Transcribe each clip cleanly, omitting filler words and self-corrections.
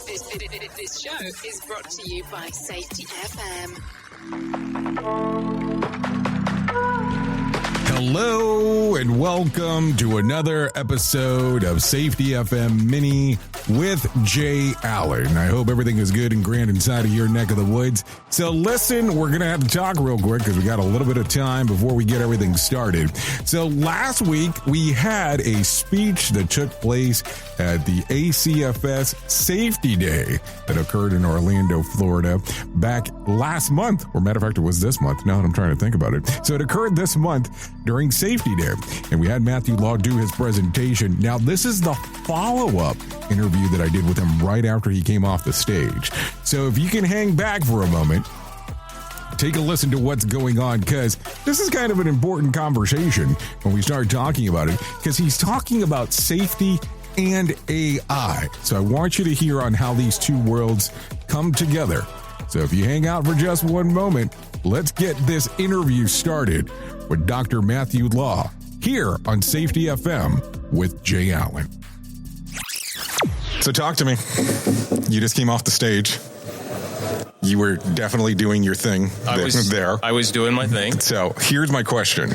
This show is brought to you by Safety FM. Hello and welcome to another episode of Safety FM Mini with Jay Allen. I hope everything is good and grand inside of your neck of the woods. So listen, we're going to have to talk real quick because we got a little bit of time before we get everything started. So last week we had a speech that took place at the ACFS Safety Day that occurred in Orlando, Florida back last month. Or matter of fact, it was this month. Now that I'm trying to think about it. So it occurred this month during Safety Day, and we had Matthew Law do his presentation. Now, this is the follow-up interview that I did with him right after he came off the stage. So if you can hang back for a moment, take a listen to what's going on, because this is kind of an important conversation when we start talking about it, because he's talking about safety and AI. So I want you to hear on how these two worlds come together. So if you hang out for just one moment, let's get this interview started with Dr. Matthew Law here on Safety FM with Jay Allen. So talk to me. You just came off the stage. You were definitely doing your thing there. I was doing my thing. So here's my question.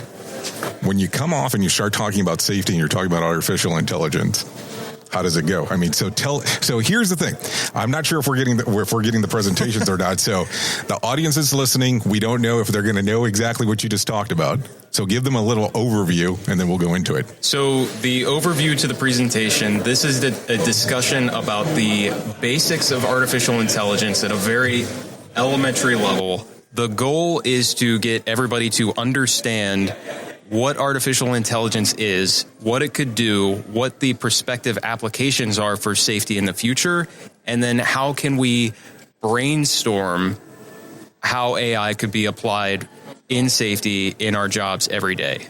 When you come off and you start talking about safety and you're talking about artificial intelligence, how does it go? I mean, so here's the thing. I'm not sure if we're getting the presentations or not. So the audience is listening. We don't know if they're going to know exactly what you just talked about. So give them a little overview and then we'll go into it. So the overview to the presentation, this is a discussion about the basics of artificial intelligence at a very elementary level. The goal is to get everybody to understand what artificial intelligence is, what it could do, what the prospective applications are for safety in the future, and then how can we brainstorm how AI could be applied in safety in our jobs every day.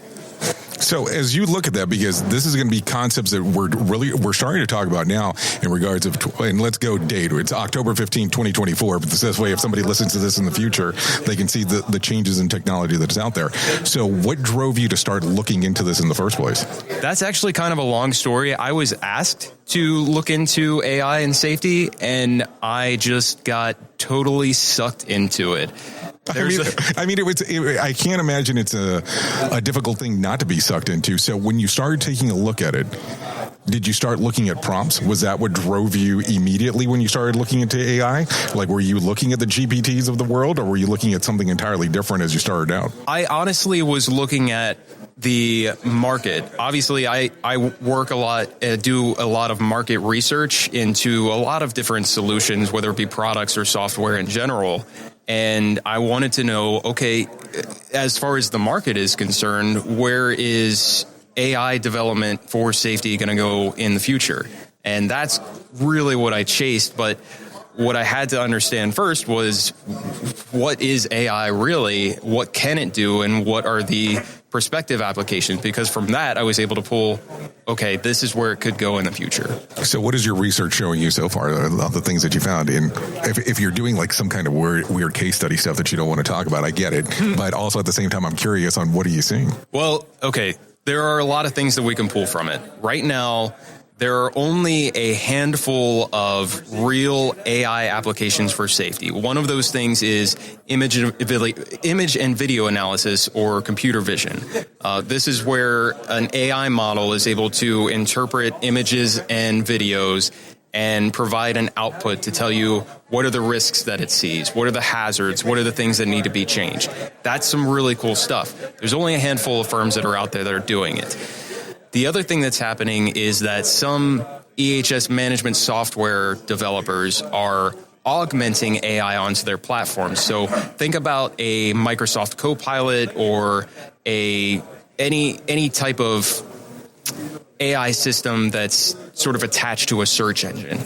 So as you look at that, because this is going to be concepts that we're starting to talk about now in regards of, and let's go date. It's October 15, 2024. But this way, if somebody listens to this in the future, they can see the changes in technology that's out there. So what drove you to start looking into this in the first place? That's actually kind of a long story. I was asked to look into AI and safety, and I just got totally sucked into it. I can't imagine it's a difficult thing not to be sucked into. So when you started taking a look at it, did you start looking at prompts? Was that what drove you immediately when you started looking into AI? Like, were you looking at the GPTs of the world, or were you looking at something entirely different as you started out? I honestly was looking at the market. Obviously, I work a lot, do a lot of market research into a lot of different solutions, whether it be products or software in general. And I wanted to know, okay, as far as the market is concerned, where is AI development for safety going to go in the future? And that's really what I chased. But what I had to understand first was, what is AI really? What can it do? And what are the prospective applications? Because from that, I was able to pull, okay, this is where it could go in the future. So what is your research showing you so far of the things that you found? And if you're doing like some kind of weird case study stuff that you don't want to talk about, I get it. But also at the same time, I'm curious on what are you seeing? Well, okay, there are a lot of things that we can pull from it. Right now, there are only a handful of real AI applications for safety. One of those things is image and video analysis, or computer vision. This is where an AI model is able to interpret images and videos and provide an output to tell you what are the risks that it sees, what are the hazards, what are the things that need to be changed. That's some really cool stuff. There's only a handful of firms that are out there that are doing it. The other thing that's happening is that some EHS management software developers are augmenting AI onto their platforms. So think about a Microsoft Copilot or any type of AI system that's sort of attached to a search engine.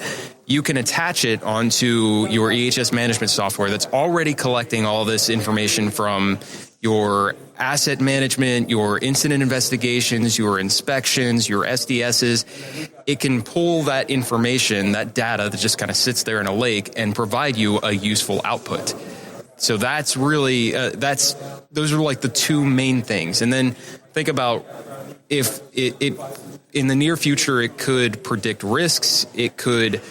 You can attach it onto your EHS management software that's already collecting all this information from your asset management, your incident investigations, your inspections, your SDSs. It can pull that information, that data that just kind of sits there in a lake, and provide you a useful output. So that's really, those are like the two main things. And then think about if it in the near future, it could predict risks. It could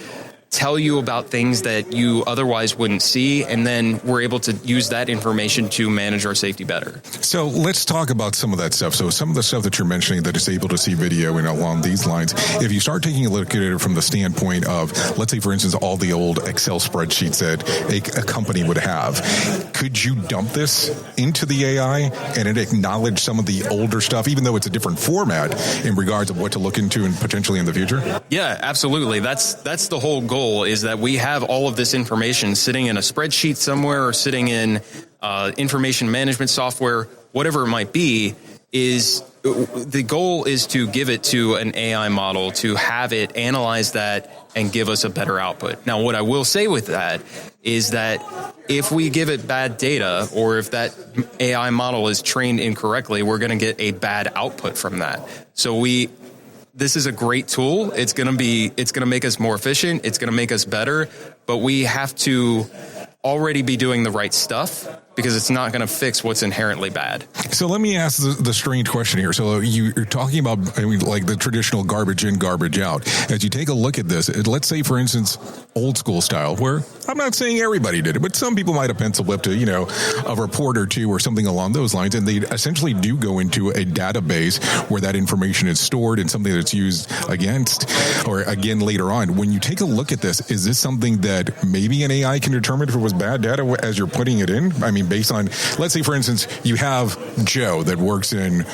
tell you about things that you otherwise wouldn't see, and then we're able to use that information to manage our safety better. So let's talk about some of that stuff. So some of the stuff that you're mentioning that is able to see video and along these lines, if you start taking a look at it from the standpoint of, let's say, for instance, all the old Excel spreadsheets that a company would have, could you dump this into the AI and it acknowledge some of the older stuff, even though it's a different format in regards of what to look into and potentially in the future? Yeah, absolutely. That's the whole goal, is that we have all of this information sitting in a spreadsheet somewhere or sitting in information management software, whatever it might be. Is the goal is to give it to an AI model to have it analyze that and give us a better output. Now, what I will say with that is that if we give it bad data, or if that AI model is trained incorrectly, we're going to get a bad output from that. So this is a great tool. It's going to make us more efficient. It's going to make us better, but we have to already be doing the right stuff, because it's not going to fix what's inherently bad. So let me ask the strange question here. So you're talking about, like the traditional garbage in, garbage out. As you take a look at this, let's say, for instance, old school style, where I'm not saying everybody did it, but some people might have pencil whipped a report or two or something along those lines, and they essentially do go into a database where that information is stored and something that's used against or again later on. When you take a look at this, is this something that maybe an AI can determine if it was bad data as you're putting it in? I mean, based on, let's say, for instance, you have Joe that works in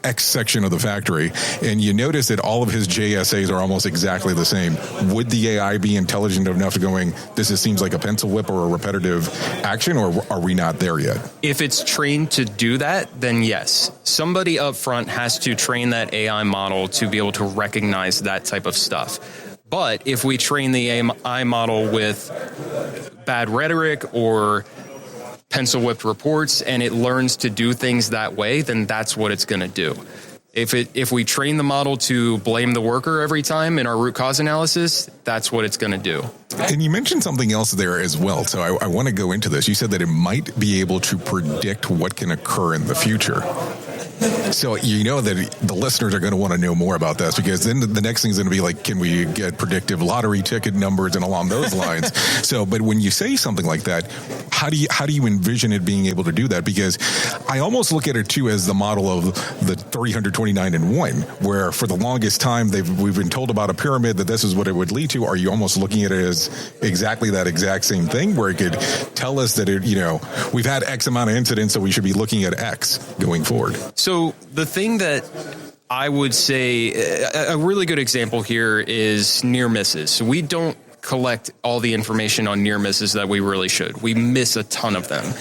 X section of the factory, and you notice that all of his JSAs are almost exactly the same. Would the AI be intelligent enough to going, this seems like a pencil whip or a repetitive action, or are we not there yet? If it's trained to do that, then yes. Somebody up front has to train that AI model to be able to recognize that type of stuff. But if we train the AI model with bad rhetoric or pencil whipped reports, and it learns to do things that way, then that's what it's going to do. If we train the model to blame the worker every time in our root cause analysis, that's what it's going to do. And you mentioned something else there as well. So I want to go into this. You said that it might be able to predict what can occur in the future. So you know that the listeners are going to want to know more about this, because then the next thing is going to be like, can we get predictive lottery ticket numbers and along those lines? So, but when you say something like that, how do you envision it being able to do that? Because I almost look at it too as the model of the 329 and 1, where for the longest time we've been told about a pyramid that this is what it would lead to. Are you almost looking at it as exactly that exact same thing, where it could tell us that we've had X amount of incidents, so we should be looking at X going forward? So the thing that I would say, a really good example here is near misses. So we don't collect all the information on near misses that we really should. We miss a ton of them.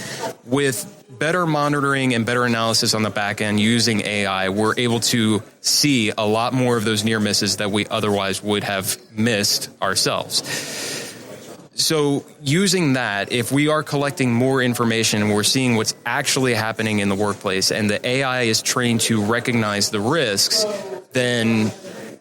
With better monitoring and better analysis on the back end using AI, we're able to see a lot more of those near misses that we otherwise would have missed ourselves. So using that, if we are collecting more information and we're seeing what's actually happening in the workplace, and the AI is trained to recognize the risks, then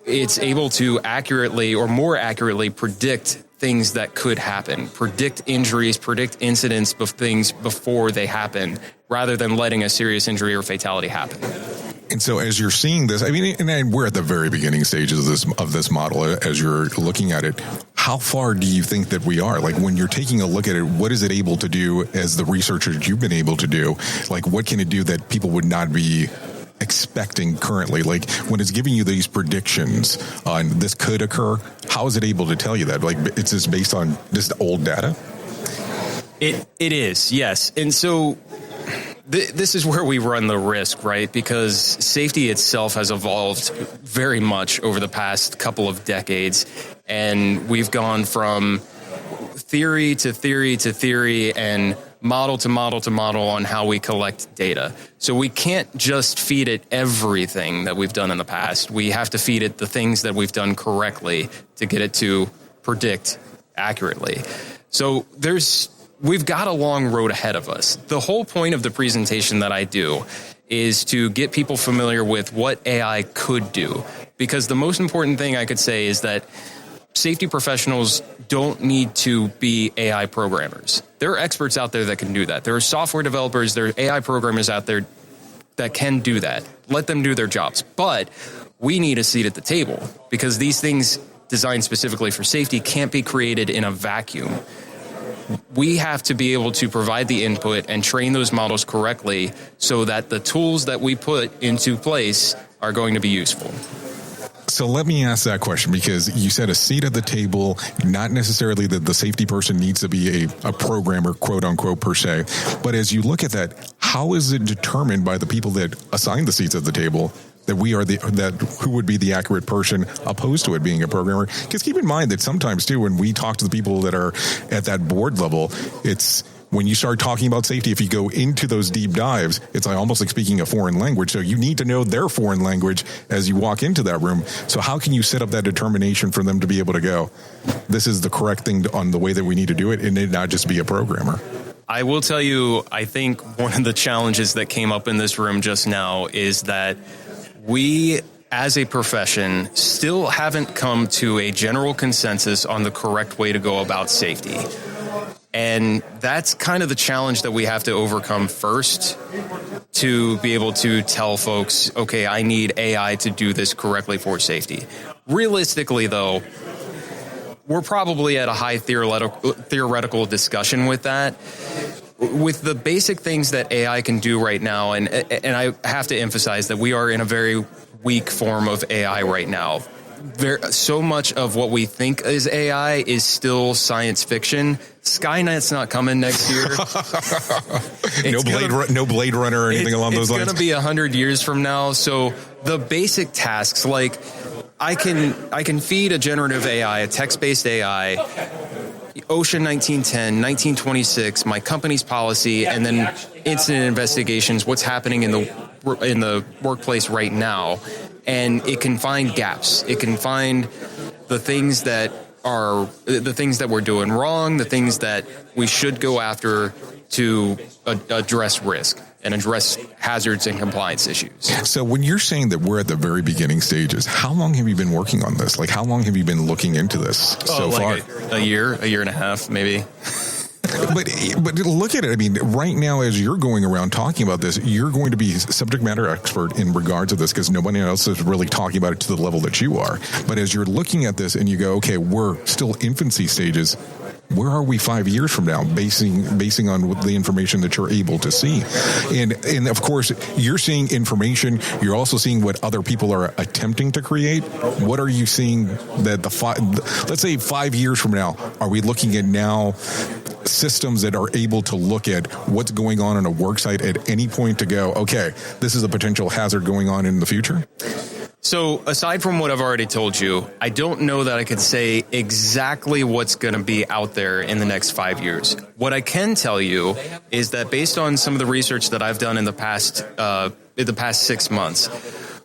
it's able to accurately or more accurately predict things that could happen, predict injuries, predict incidents of things before they happen, rather than letting a serious injury or fatality happen. And so as you're seeing this, and we're at the very beginning stages of this model as you're looking at it, how far do you think that we are? Like, when you're taking a look at it, what is it able to do as the researchers you've been able to do? Like, what can it do that people would not be expecting currently? Like, when it's giving you these predictions on this could occur, how is it able to tell you that? Like, it's just based on just old data? It is, yes. And so this is where we run the risk, right? Because safety itself has evolved very much over the past couple of decades, and we've gone from theory to theory to theory and model to model to model on how we collect data. So we can't just feed it everything that we've done in the past. We have to feed it the things that we've done correctly to get it to predict accurately. So we've got a long road ahead of us. The whole point of the presentation that I do is to get people familiar with what AI could do. Because the most important thing I could say is that safety professionals don't need to be AI programmers. There are experts out there that can do that. There are software developers, there are AI programmers out there that can do that. Let them do their jobs. But we need a seat at the table, because these things designed specifically for safety can't be created in a vacuum. We have to be able to provide the input and train those models correctly so that the tools that we put into place are going to be useful. So let me ask that question, because you said a seat at the table, not necessarily that the safety person needs to be a programmer, quote unquote, per se. But as you look at that, how is it determined by the people that assign the seats at the table that we are who would be the accurate person opposed to it being a programmer? Because keep in mind that sometimes too, when we talk to the people that are at that board level, it's when you start talking about safety, if you go into those deep dives, it's like almost like speaking a foreign language. So you need to know their foreign language as you walk into that room. So how can you set up that determination for them to be able to go, this is the correct thing on the way that we need to do it, and it not just be a programmer? I will tell you, I think one of the challenges that came up in this room just now is that we, as a profession, still haven't come to a general consensus on the correct way to go about safety. And that's kind of the challenge that we have to overcome first to be able to tell folks, okay, I need AI to do this correctly for safety. Realistically, though, we're probably at a high theoretical discussion with that. With the basic things that AI can do right now, and I have to emphasize that we are in a very weak form of AI right now. So much of what we think is AI is still science fiction. Skynet's not coming next year. No Blade Runner or anything along those lines. It's going to be 100 years from now. So the basic tasks, like I can feed a generative AI, a text-based AI, OSHA 1910, 1926, my company's policy, and then incident investigations, what's happening in the workplace right now. And it can find gaps. It can find the things that we're doing wrong, the things that we should go after to address risk and address hazards and compliance issues. So when you're saying that we're at the very beginning stages, how long have you been working on this? Like, how long have you been looking into this far? A year and a half, maybe. But look at it. I mean, right now, as you're going around talking about this, you're going to be subject matter expert in regards to this because nobody else is really talking about it to the level that you are. But as you're looking at this and you go, okay, we're still infancy stages. Where are we 5 years from now, basing on the information that you're able to see? And of course, you're seeing information. You're also seeing what other people are attempting to create. What are you seeing that let's say 5 years from now, are we looking at now systems that are able to look at what's going on a work site at any point to go, okay, this is a potential hazard going on in the future? So aside from what I've already told you, I don't know that I could say exactly what's going to be out there in the next 5 years. What I can tell you is that based on some of the research that I've done in the past 6 months,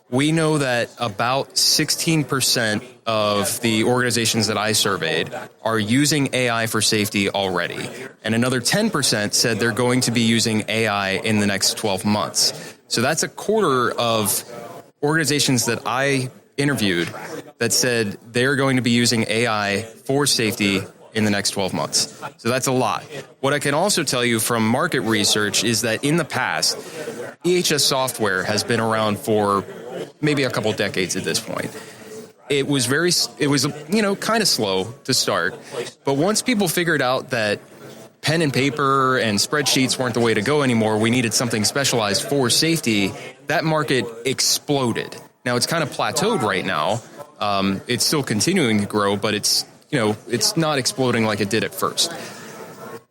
we know that about 16% of the organizations that I surveyed are using AI for safety already. And another 10% said they're going to be using AI in the next 12 months. So that's a quarter of organizations that I interviewed that said they're going to be using AI for safety in the next 12 months. So that's a lot. What I can also tell you from market research is that in the past, EHS software has been around for maybe a couple decades at this point. It was kind of slow to start. But once people figured out that pen and paper and spreadsheets weren't the way to go anymore, we needed something specialized for safety, that market exploded. Now it's kind of plateaued right now. It's still continuing to grow, but it's not exploding like it did at first.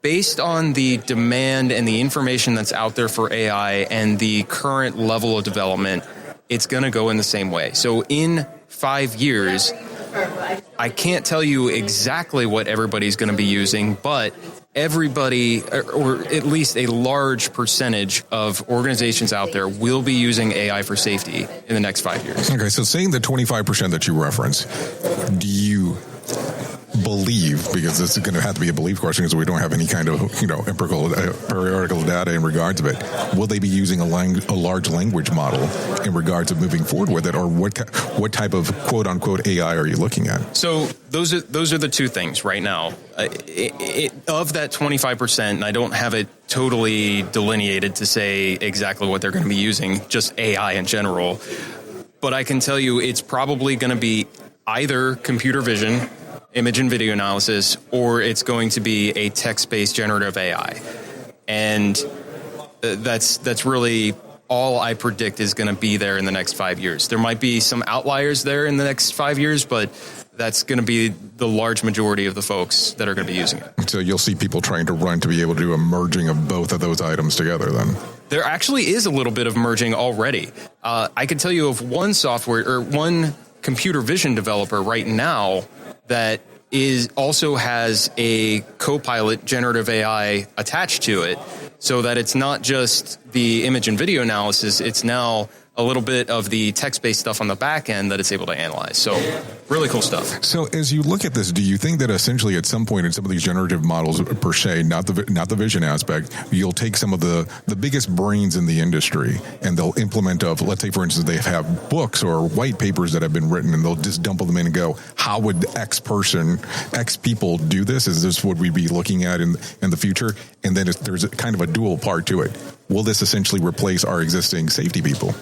Based on the demand and the information that's out there for AI and the current level of development, it's going to go in the same way. So in 5 years, I can't tell you exactly what everybody's going to be using, but everybody, or at least a large percentage of organizations out there, will be using AI for safety in the next 5 years. Okay, so saying the 25% that you reference, do you believe, because this is going to have to be a belief question because we don't have any kind of empirical periodical data in regards of it, will they be using a large language model in regards of moving forward with it, or what type of quote unquote AI are you looking at? So those are the two things right now. Of that 25%, and I don't have it totally delineated to say exactly what they're going to be using, just AI in general, but I can tell you it's probably going to be either computer vision, image and video analysis, or it's going to be a text-based generative AI. And that's really all I predict is going to be there in the next 5 years. There might be some outliers there in the next 5 years, but that's going to be the large majority of the folks that are going to be using it. So you'll see people trying to run to be able to do a merging of both of those items together then? There actually is a little bit of merging already. I can tell you of one software or one computer vision developer right now that also has a Copilot generative AI attached to it, so that it's not just the image and video analysis, it's now a little bit of the text-based stuff on the back end that it's able to analyze. So really cool stuff. So as you look at this, do you think that essentially at some point in some of these generative models per se, not the vision aspect, you'll take some of the biggest brains in the industry and they'll implement let's say for instance, they have books or white papers that have been written and they'll just dump them in and go, how would X people do this? Is this what we'd be looking at in the future? And then there's a kind of a dual part to it. Will this essentially replace our existing safety people?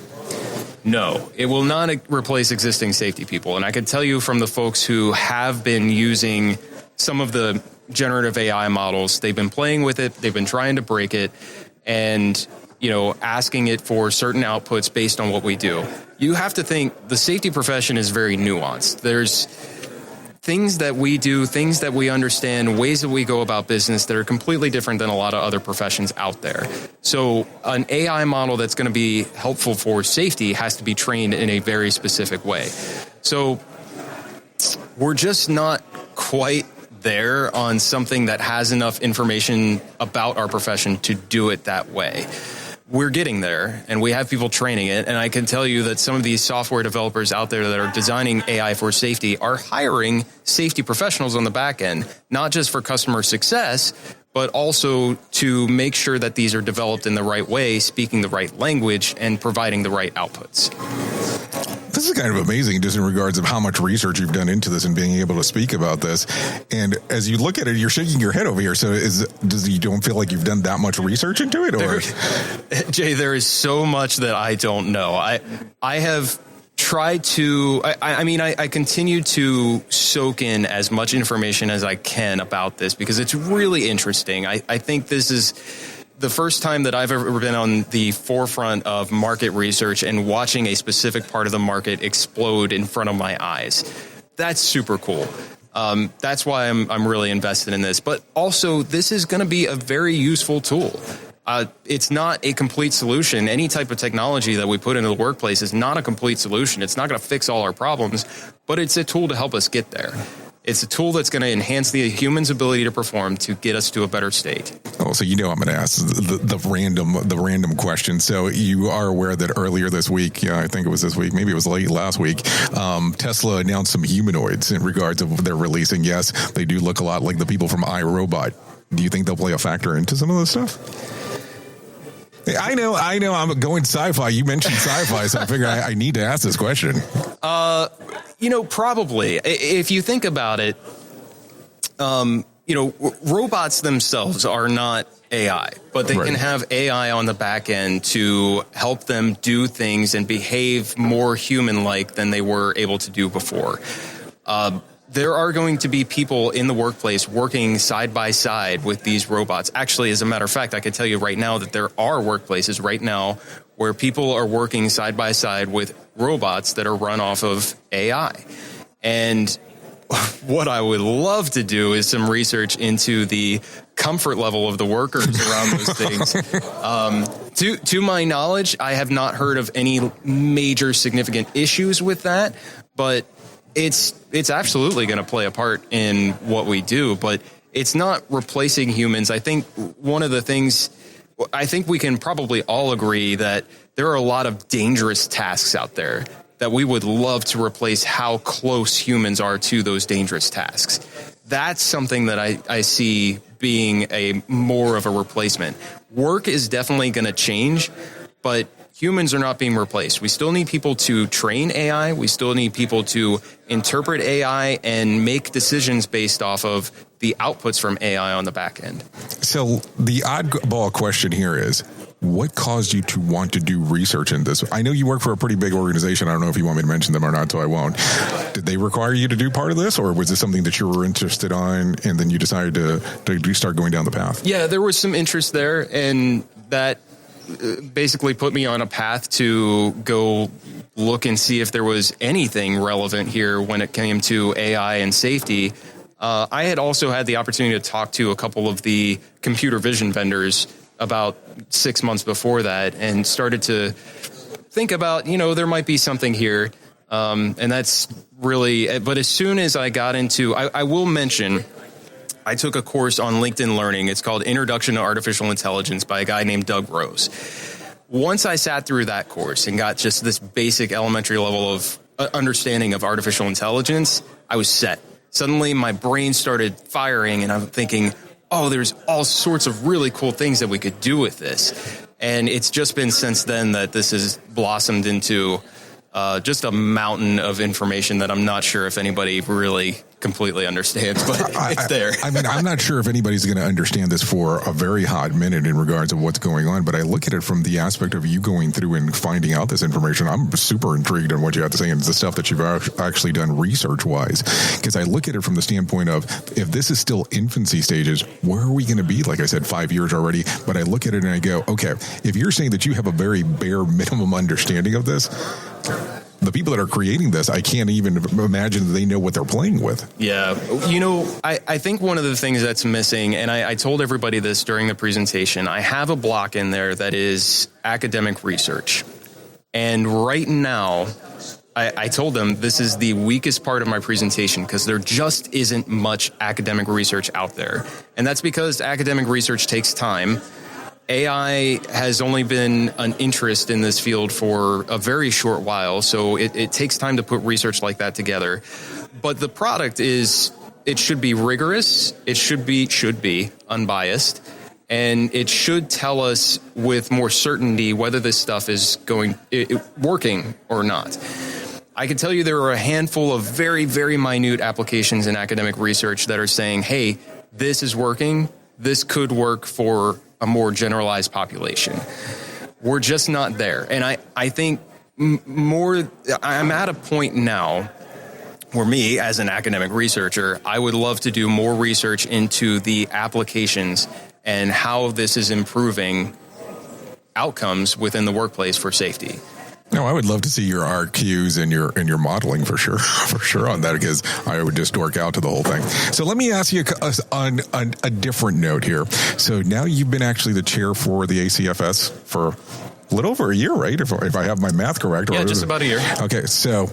No, it will not replace existing safety people. And I can tell you from the folks who have been using some of the generative AI models, they've been playing with it, they've been trying to break it, and asking it for certain outputs based on what we do. You have to think the safety profession is very nuanced. There's things that we do, things that we understand, ways that we go about business that are completely different than a lot of other professions out there. So an AI model that's going to be helpful for safety has to be trained in a very specific way. So we're just not quite there on something that has enough information about our profession to do it that way. We're getting there, and we have people training it. And I can tell you that some of these software developers out there that are designing AI for safety are hiring safety professionals on the back end, not just for customer success, but also to make sure that these are developed in the right way, speaking the right language, and providing the right outputs. This is kind of amazing just in regards of how much research you've done into this and being able to speak about this. And as you look at it, you're shaking your head over here. So you don't feel like you've done that much research into it? Or Jay, there is so much that I don't know. I have tried to, I continue to soak in as much information as I can about this because it's really interesting. I think this is the first time that I've ever been on the forefront of market research and watching a specific part of the market explode in front of my eyes. That's super cool. That's why I'm really invested in this. But also, this is going to be a very useful tool. It's not a complete solution. Any type of technology that we put into the workplace is not a complete solution. It's not going to fix all our problems, but it's a tool to help us get there. It's a tool that's going to enhance the human's ability to perform to get us to a better state. Oh, so I'm going to ask the random question. So you are aware that earlier this week, I think it was this week, maybe it was late last week, Tesla announced some humanoids in regards of what they're releasing. Yes, they do look a lot like the people from iRobot. Do you think they'll play a factor into some of this stuff? I know. I'm going sci-fi. You mentioned sci-fi, so I figure I need to ask this question. Probably. If you think about it, robots themselves are not AI, but they can have AI on the back end to help them do things and behave more human-like than they were able to do before. There are going to be people in the workplace working side by side with these robots. Actually, as a matter of fact, I can tell you right now that there are workplaces right now where people are working side by side with robots that are run off of AI. And what I would love to do is some research into the comfort level of the workers around those things. To my knowledge, I have not heard of any major significant issues with that, but it's absolutely going to play a part in what we do, but it's not replacing humans. I think one of the things, I think we can probably all agree that there are a lot of dangerous tasks out there that we would love to replace how close humans are to those dangerous tasks. That's something that I see being more of a replacement. Work is definitely going to change, but humans are not being replaced. We still need people to train AI. We still need people to interpret AI and make decisions based off of the outputs from AI on the back end. So the oddball question here is, what caused you to want to do research in this? I know you work for a pretty big organization. I don't know if you want me to mention them or not, so I won't. Did they require you to do part of this, or was this something that you were interested in and then you decided to start going down the path? Yeah, there was some interest there, and that basically put me on a path to go look and see if there was anything relevant here when it came to AI and safety. I had also had the opportunity to talk to a couple of the computer vision vendors about 6 months before that and started to think about, there might be something here. And that's really, but as soon as I got into, I will mention, I took a course on LinkedIn Learning. It's called Introduction to Artificial Intelligence by a guy named Doug Rose. Once I sat through that course and got just this basic elementary level of understanding of artificial intelligence, I was set. Suddenly my brain started firing and I'm thinking, oh, there's all sorts of really cool things that we could do with this. And it's just been since then that this has blossomed into just a mountain of information that I'm not sure if anybody really completely understands, but it's there. I mean, I'm not sure if anybody's going to understand this for a very hot minute in regards of what's going on, but I look at it from the aspect of you going through and finding out this information. I'm super intrigued on what you have to say and the stuff that you've actually done research-wise, because I look at it from the standpoint of, if this is still infancy stages, where are we going to be? Like I said, 5 years already, but I look at it and I go, okay, if you're saying that you have a very bare minimum understanding of this, the people that are creating this, I can't even imagine that they know what they're playing with. Yeah. I think one of the things that's missing, and I told everybody this during the presentation, I have a block in there that is academic research. And right now, I told them this is the weakest part of my presentation because there just isn't much academic research out there. And that's because academic research takes time. AI has only been an interest in this field for a very short while, so it takes time to put research like that together. But the product it should be rigorous, it should be unbiased, and it should tell us with more certainty whether this stuff is working or not. I can tell you there are a handful of very, very minute applications in academic research that are saying, hey, this is working, this could work for a more generalized population. We're just not there. And I think I'm at a point now where me, as an academic researcher, I would love to do more research into the applications and how this is improving outcomes within the workplace for safety. No, I would love to see your RQs and your modeling for sure on that, because I would just dork out to the whole thing. So let me ask you on a different note here. So now you've been actually the chair for the ACFS for a little over a year, right? If I have my math correct. Yeah, just about a year. Okay, so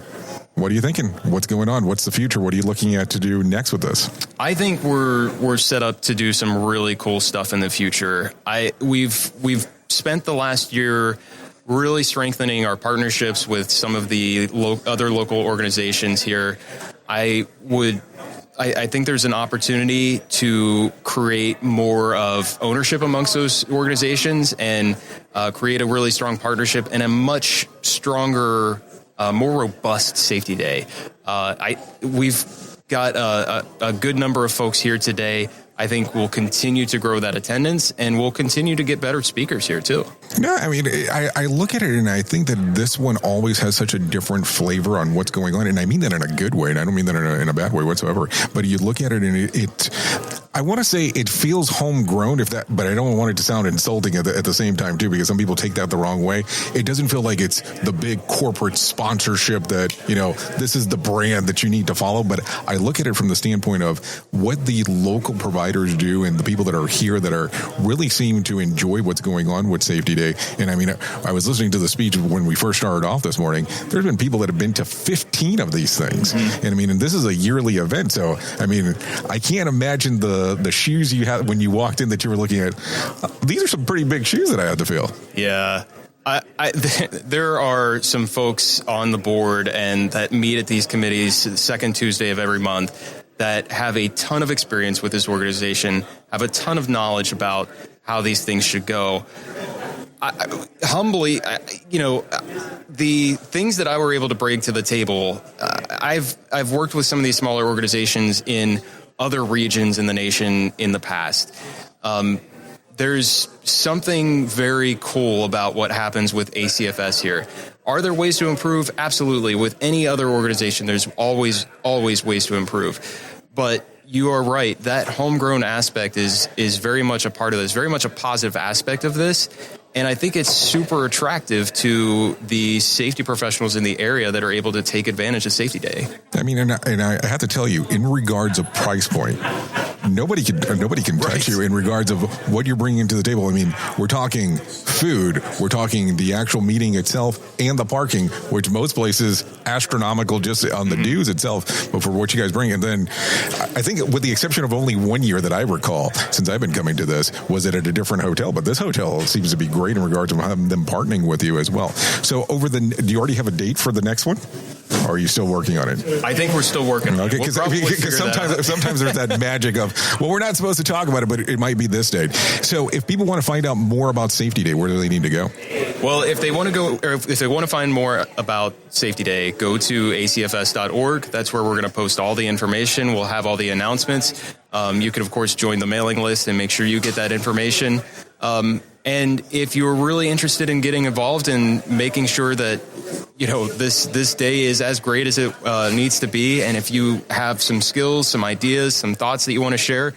what are you thinking? What's going on? What's the future? What are you looking at to do next with this? I think we're set up to do some really cool stuff in the future. We've spent the last year really strengthening our partnerships with some of the other local organizations here. I think there's an opportunity to create more of ownership amongst those organizations and create a really strong partnership and a much stronger, more robust safety day. We've got a good number of folks here today. I think we'll continue to grow that attendance, and we'll continue to get better speakers here too. No, I mean, I look at it and I think that this one always has such a different flavor on what's going on. And I mean that in a good way, and I don't mean that in a bad way whatsoever. But you look at it and I want to say it feels homegrown, but I don't want it to sound insulting at the same time too, because some people take that the wrong way. It doesn't feel like it's the big corporate sponsorship that, this is the brand that you need to follow. But I look at it from the standpoint of what the local providers do and the people that are here that are really seem to enjoy what's going on with Safety Day. And I mean, I was listening to the speech when we first started off this morning. There's been people that have been to 15 of these things. Mm-hmm. And I mean, and this is a yearly event. So, I mean, I can't imagine the shoes you had when you walked in that you were looking at. These are some pretty big shoes that I had to feel. Yeah. There are some folks on the board and that meet at these committees the second Tuesday of every month that have a ton of experience with this organization, have a ton of knowledge about how these things should go. Humbly, the things that I were able to bring to the table, I've worked with some of these smaller organizations in other regions in the nation in the past. there's something very cool about what happens with ACFS here. Are there ways to improve? Absolutely. With any other organization, there's always ways to improve. But you are right. That homegrown aspect is very much a part of this, very much a positive aspect of this. And I think it's super attractive to the safety professionals in the area that are able to take advantage of Safety Day. I mean, and I have to tell you, in regards of price point, nobody can touch you in regards of what you're bringing to the table. I mean, we're talking food, we're talking the actual meeting itself and the parking, which most places astronomical just on the dues itself, but for what you guys bring. And then I think with the exception of only 1 year that I recall since I've been coming to this, was it at a different hotel, but this hotel seems to be great in regards to having them partnering with you as well. So do you already have a date for the next one? Or are you still working on it? I think we're still working on it. Okay, because sometimes there's that magic of, well, we're not supposed to talk about it, but it might be this date. So if people want to find out more about Safety Day, where do they need to go? Well, if they want to go, or if they want to find more about Safety Day, go to acfs.org. That's where we're going to post all the information. We'll have all the announcements. You can, of course, join the mailing list and make sure you get that information. And if you're really interested in getting involved and making sure that, this day is as great as it needs to be, and if you have some skills, some ideas, some thoughts that you want to share,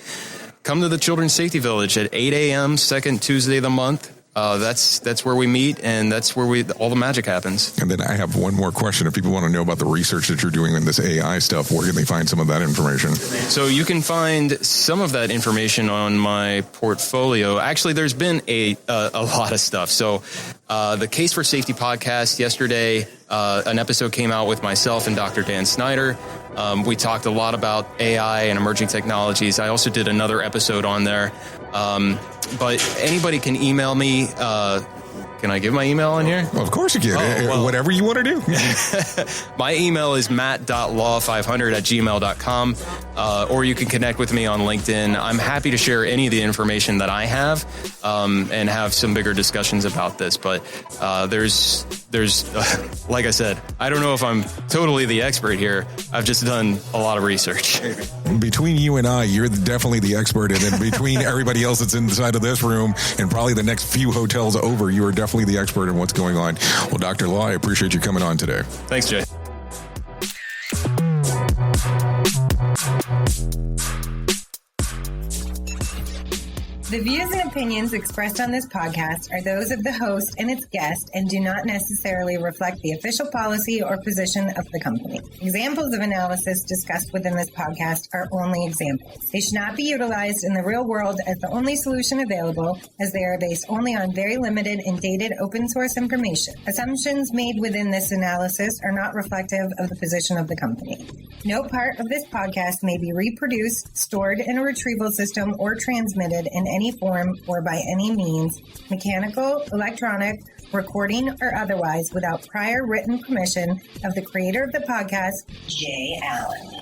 come to the Children's Safety Village at 8 a.m., second Tuesday of the month. That's where we meet, and that's where all the magic happens. And then I have one more question. If people want to know about the research that you're doing in this AI stuff, where can they find some of that information? So you can find some of that information on my portfolio. Actually, there's been a lot of stuff. So the Case for Safety podcast yesterday, an episode came out with myself and Dr. Dan Snyder. We talked a lot about AI and emerging technologies. I also did another episode on there. But anybody can email me. Can I give my email on here? Well, of course you can. Whatever you want to do. My email is matt.law500@gmail.com. Or you can connect with me on LinkedIn. I'm happy to share any of the information that I have and have some bigger discussions about this. But there's like I said, I don't know if I'm totally the expert here. I've just done a lot of research. Between you and I, you're definitely the expert. And then between everybody else that's inside of this room and probably the next few hotels over, you are definitely the expert in what's going on. Well, Dr. Law, I appreciate you coming on today. Thanks, Jay. The views and opinions expressed on this podcast are those of the host and its guest and do not necessarily reflect the official policy or position of the company. Examples of analysis discussed within this podcast are only examples. They should not be utilized in the real world as the only solution available, as they are based only on very limited and dated open source information. Assumptions made within this analysis are not reflective of the position of the company. No part of this podcast may be reproduced, stored in a retrieval system, or transmitted in any form or by any means, mechanical, electronic, recording, or otherwise, without prior written permission of the creator of the podcast, Jay Allen.